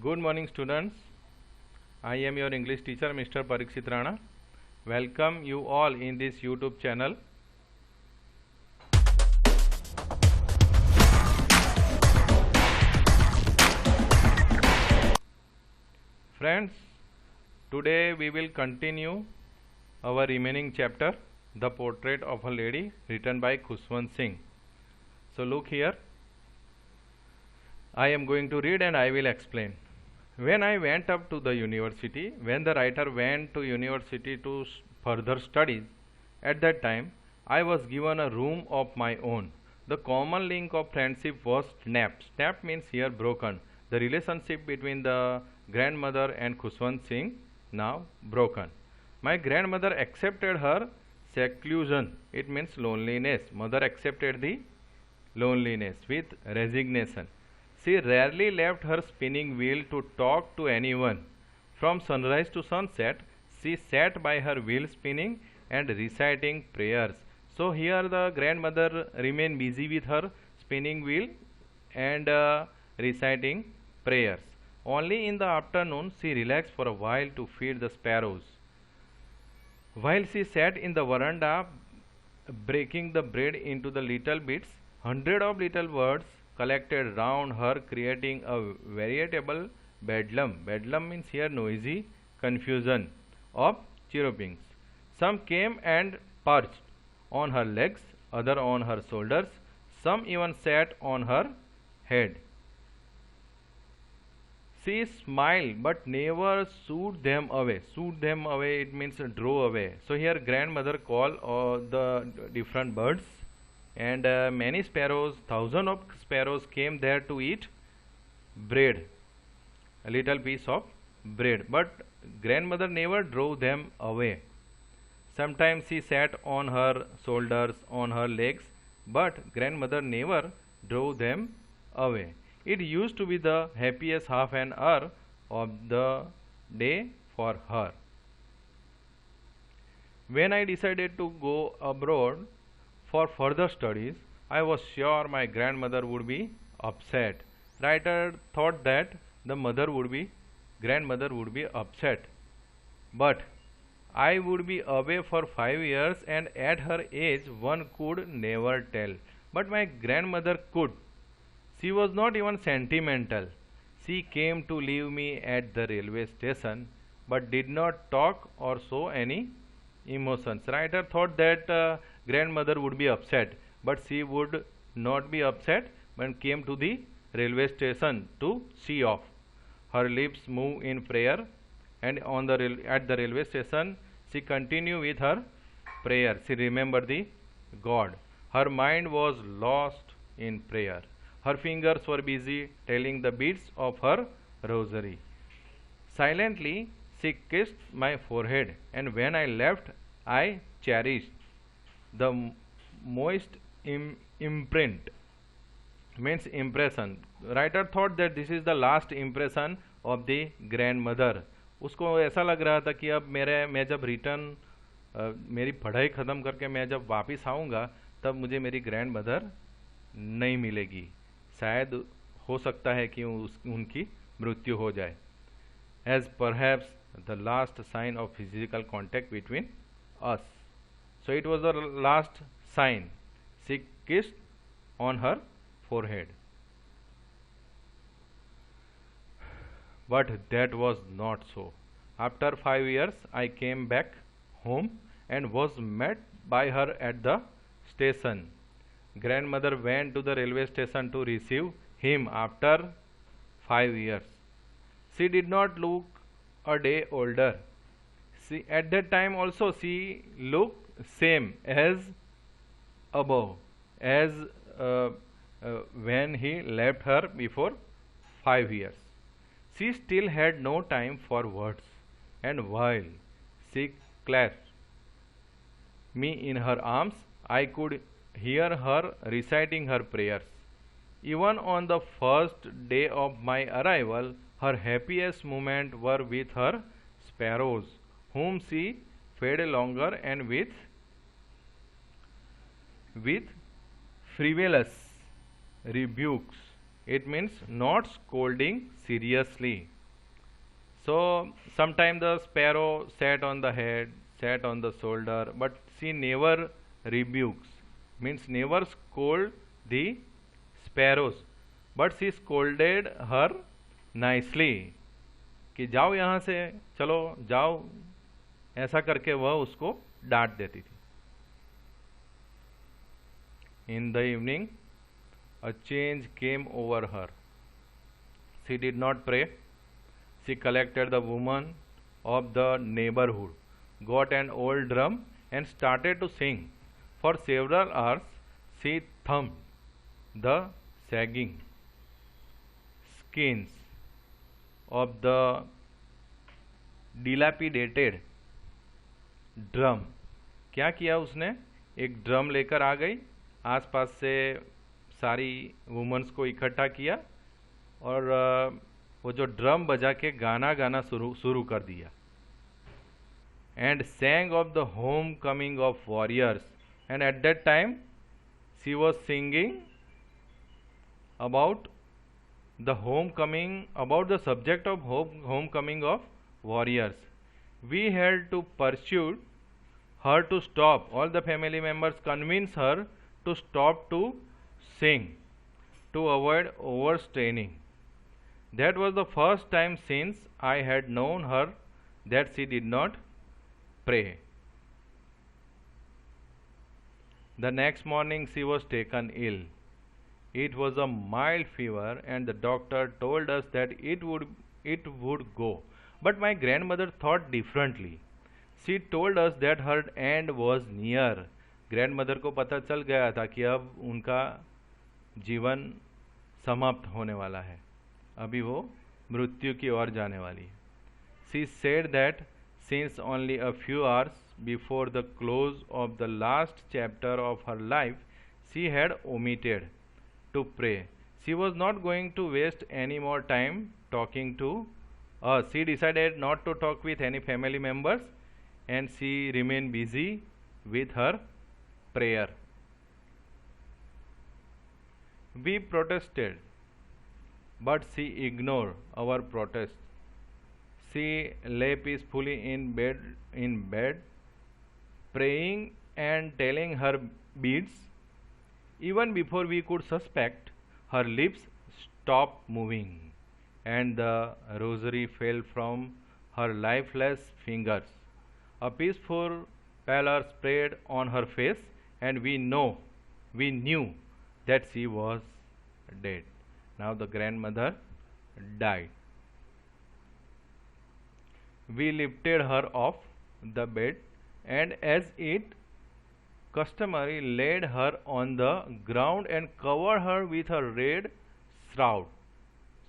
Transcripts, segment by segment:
Good morning, students. I am your English teacher, Mr. Parikshit Rana. Welcome you all in this YouTube channel. Friends, today we will continue our remaining chapter, The Portrait of a Lady, written by Khushwant Singh. So look here. I am going to read and I will explain. When I went up to the university, when the writer went to university to further studies, at that time I was given a room of my own. The common link of friendship was snapped. Snapped means here broken. The relationship between the grandmother and Khushwant Singh now broken. My grandmother accepted her seclusion. It means loneliness. Mother accepted the loneliness with resignation. She rarely left her spinning wheel to talk to anyone. From sunrise to sunset, she sat by her wheel spinning and reciting prayers. So here the grandmother remained busy with her spinning wheel and reciting prayers. Only in the afternoon she relaxed for a while to feed the sparrows. While she sat in the veranda breaking the bread into the little bits, hundreds of little birds collected round her, creating a veritable bedlam. Bedlam means here noisy confusion of chirrupings. Some came and perched on her legs, other on her shoulders, some even sat on her head. She smiled but never shooed them away. Shoot them away, it means drove away. So here grandmother called the different birds, and many sparrows, thousands of sparrows came there to eat bread, a little piece of bread. But grandmother never drove them away. Sometimes she sat on her shoulders, on her legs, but grandmother never drove them away. It used to be the happiest half an hour of the day for her. When I decided to go abroad for further studies, I was sure my grandmother would be upset. Writer thought that grandmother would be upset. But I would be away for 5 years, and at her age one could never tell. But my grandmother could. She was not even sentimental. She came to leave me at the railway station, but did not talk or show any emotions. Writer thought that grandmother would be upset, but she would not be upset when came to the railway station to see off. Her lips moved in prayer, and at the railway station she continued with her prayer. She remembered the God. Her mind was lost in prayer. Her fingers were busy telling the beads of her rosary. Silently she kissed my forehead, and when I left, I cherished the moist imprint, means impression. Writer thought that this is the last impression of the grandmother. उसको ऐसा लग रहा था कि अब मैं जब मेरी पढ़ाई ख़त्म करके मैं जब वापस आऊँगा तब मुझे मेरी ग्रैंडमदर नहीं मिलेगी. शायद हो सकता है कि उनकी मृत्यु हो जाए. As perhaps the last sign of physical contact between us. So it was the last sign. She kissed on her forehead. But that was not so. After 5 years, I came back home and was met by her at the station. Grandmother went to the railway station to receive him after 5 years. She did not look a day older. At that time also she looked same as above, as when he left her before 5 years. She still had no time for words, and while she clasped me in her arms, I could hear her reciting her prayers. Even on the first day of my arrival, her happiest moments were with her sparrows, whom she fed longer and with frivolous rebukes It means not scolding seriously. So sometimes the sparrow sat on the head, sat on the shoulder, but she never rebukes, means never scold the sparrows, but she scolded her nicely कि जाओ यहाँ से, चलो जाओ, ऐसा करके वह उसको डांट देती थी. In the evening, a change came over her. She did not pray. She collected the women of the neighborhood, got an old drum, and started to sing. For several hours, she thumped the sagging skins of the dilapidated drum. क्या किया उसने? एक drum लेकर आ गई, आसपास से सारी women's को इकट्ठा किया और वो जो ड्रम बजा के गाना गाना शुरू कर दिया. And sang of the homecoming of warriors, and at that time she was singing about the homecoming, about the subject of homecoming of warriors. We had to pursue her to stop. All the family members convinced her to stop to sing to avoid overstraining. That was the first time since I had known her that she did not pray. The next morning she was taken ill. It was a mild fever, and the doctor told us that it would go. But my grandmother thought differently. She told us that her end was near. Grandmother को पता चल गया था कि अब उनका जीवन समाप्त होने वाला है, अभी वो मृत्यु की ओर जाने वाली है. She said that since only a few hours before the close of the last chapter of her life, she had omitted to pray. She was not going to waste any more time talking to us. She decided not to talk with any family members, and she remained busy with her prayer. We protested, but she ignored our protest. She lay peacefully in bed, praying and telling her beads. Even before we could suspect, her lips stopped moving, and the rosary fell from her lifeless fingers. A peaceful pallor spread on her face, and we knew that she was dead. Now the grandmother died. We lifted her off the bed, and as it customary, laid her on the ground and covered her with a red shroud.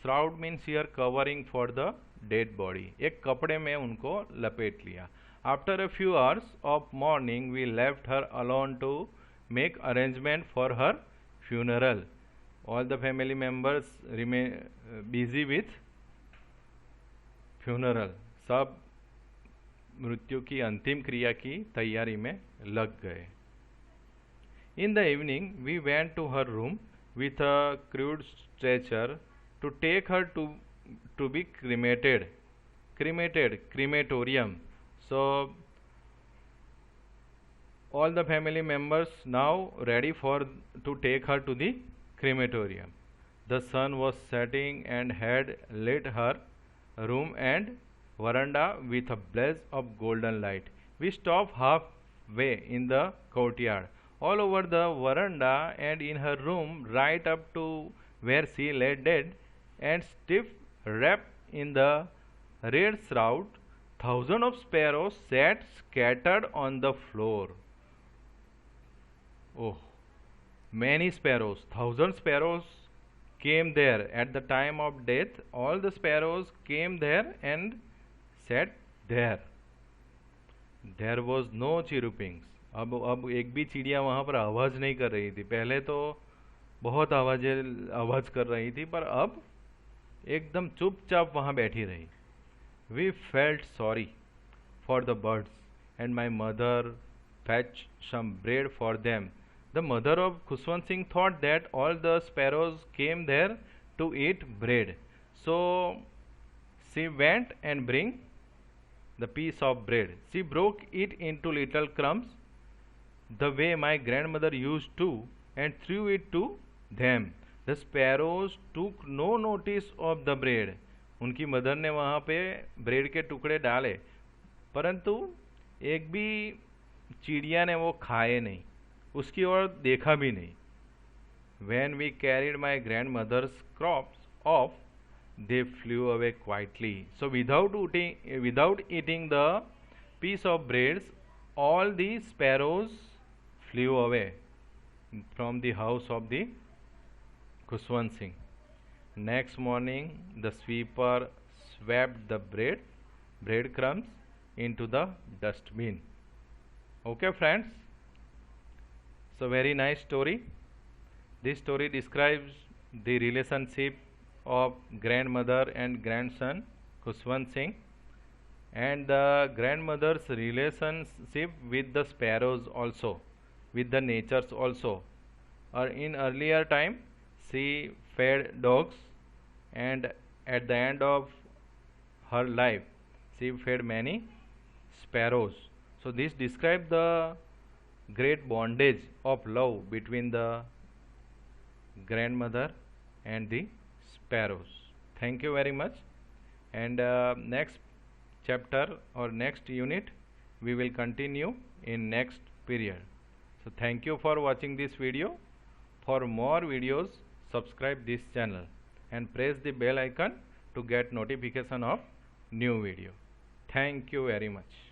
Shroud means here covering for the dead body. एक कपड़े में उनको लपेट लिया. After a few hours of mourning, we left her alone to make arrangement for her funeral. All the family members remain busy with funeral. सब मृत्यु की अंतिम क्रिया की तैयारी में लग गए. In the evening, we went to her room with a crude stretcher to take her to be cremated. Crematorium. So all the family members now ready to take her to the crematorium. The sun was setting and had lit her room and veranda with a blaze of golden light. We stopped halfway in the courtyard. All over the veranda and in her room, right up to where she lay dead and stiff wrapped in the red shroud, thousands of sparrows sat scattered on the floor. Oh, many sparrows, 1,000 sparrows came there at the time of death. All the sparrows came there and sat there. There was no chirrupings. अब एक भी चिड़िया वहाँ पर आवाज़ नहीं कर रही थी. पहले तो बहुत आवाज़ कर रही थी, पर अब एकदम चुपचाप वहाँ बैठी रही. We felt sorry for the birds, and my mother fetched some bread for them. The mother of Khushwant Singh thought that all the sparrows came there to eat bread. So she went and bring the piece of bread. She broke it into little crumbs, the way my grandmother used to, and threw it to them. The sparrows took no notice of the bread. उनकी mother ने वहाँ पे bread के टुकड़े डाले, परंतु एक भी चिड़िया ने वो खाए नहीं, उसकी ओर देखा भी नहीं. When we carried my grandmother's crops off, they flew away quietly. So without eating the piece of bread, all the sparrows flew away from the house of the Khuswant Singh. Next morning, the sweeper swept the breadcrumbs into the dustbin. Okay, friends. So very nice story. This story describes the relationship of grandmother and grandson Khuswant Singh, and the grandmother's relationship with the sparrows also, with the natures also. Or in earlier time, she fed dogs, and at the end of her life, she fed many sparrows. So this describes the great bondage of love between the grandmother and the sparrows. Thank you very much. And next chapter or next unit we will continue in next period. So thank you for watching this video. For more videos, subscribe this channel and press the bell icon to get notification of new video. Thank you very much.